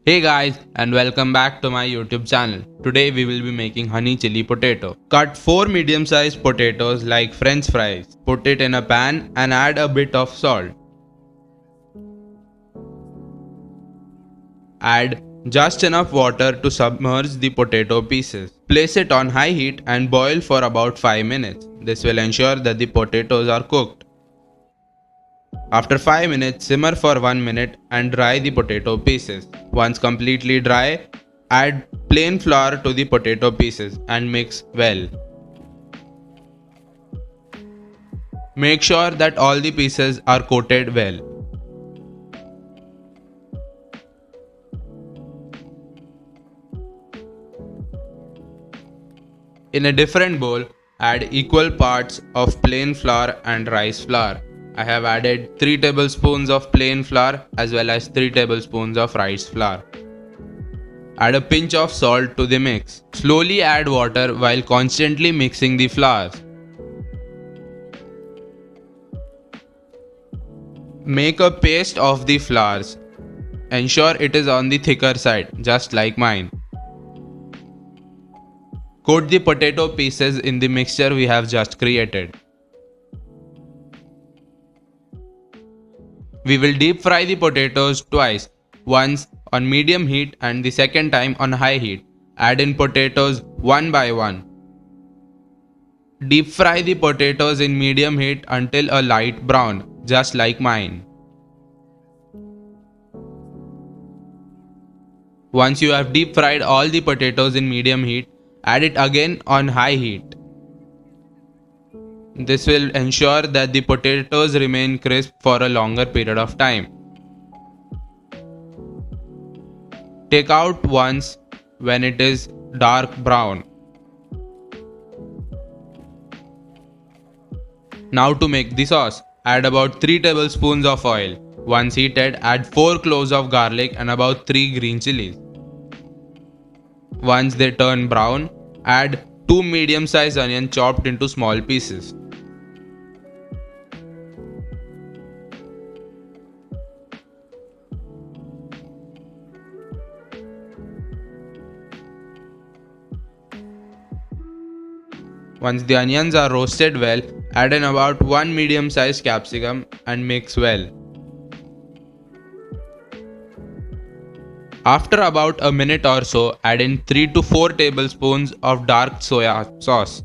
Hey guys, and welcome back to my YouTube channel. Today we will be making honey chili potato. Cut 4 medium sized potatoes like french fries. Put it in a pan and add a bit of salt. Add just enough water to submerge the potato pieces. Place it on high heat and boil for about 5 minutes. This will ensure that the potatoes are cooked. After 5 minutes, simmer for 1 minute and dry the potato pieces. Once completely dry, add plain flour to the potato pieces and mix well. Make sure that all the pieces are coated well. In a different bowl, add equal parts of plain flour and rice flour. I have added 3 tablespoons of plain flour as well as 3 tablespoons of rice flour. Add a pinch of salt to the mix. Slowly add water while constantly mixing the flours. Make a paste of the flours. Ensure it is on the thicker side, just like mine. Coat the potato pieces in the mixture we have just created. We will deep fry the potatoes twice, once on medium heat and the second time on high heat. Add in potatoes one by one. Deep fry the potatoes in medium heat until a light brown, just like mine. Once you have deep fried all the potatoes in medium heat, add it again on high heat. This will ensure that the potatoes remain crisp for a longer period of time. Take out once when it is dark brown. Now to make the sauce, add about 3 tablespoons of oil. Once heated, add 4 cloves of garlic and about 3 green chilies. Once they turn brown, add 2 medium-sized onions chopped into small pieces. Once the onions are roasted well, add in about 1 medium-sized capsicum and mix well. After about a minute or so, add in 3 to 4 tablespoons of dark soya sauce.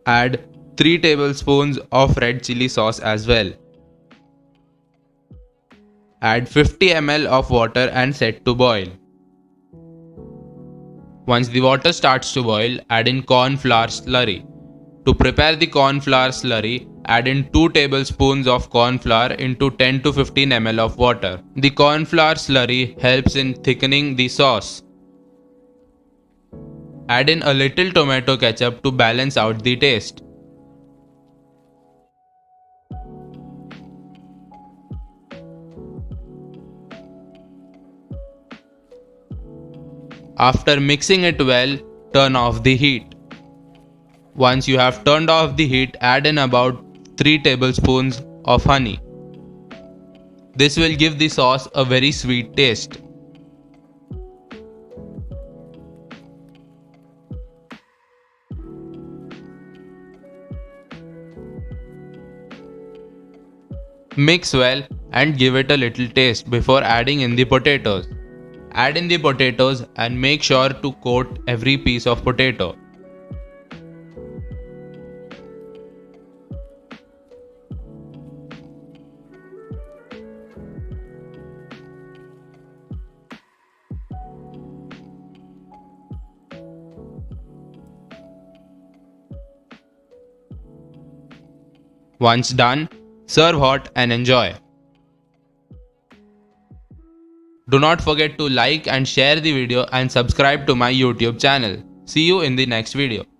Add 3 tablespoons of red chili sauce as well. Add 50 ml of water and set to boil. Once the water starts to boil, add in corn flour slurry. To prepare the corn flour slurry, add in 2 tablespoons of corn flour into 10 to 15 ml of water. The corn flour slurry helps in thickening the sauce. Add in a little tomato ketchup to balance out the taste. After mixing it well, turn off the heat. Once you have turned off the heat, add in about 3 tablespoons of honey. This will give the sauce a very sweet taste. Mix well and give it a little taste before adding in the potatoes. Add in the potatoes and make sure to coat every piece of potato. Once done, serve hot and enjoy. Do not forget to like and share the video and subscribe to my YouTube channel. See you in the next video.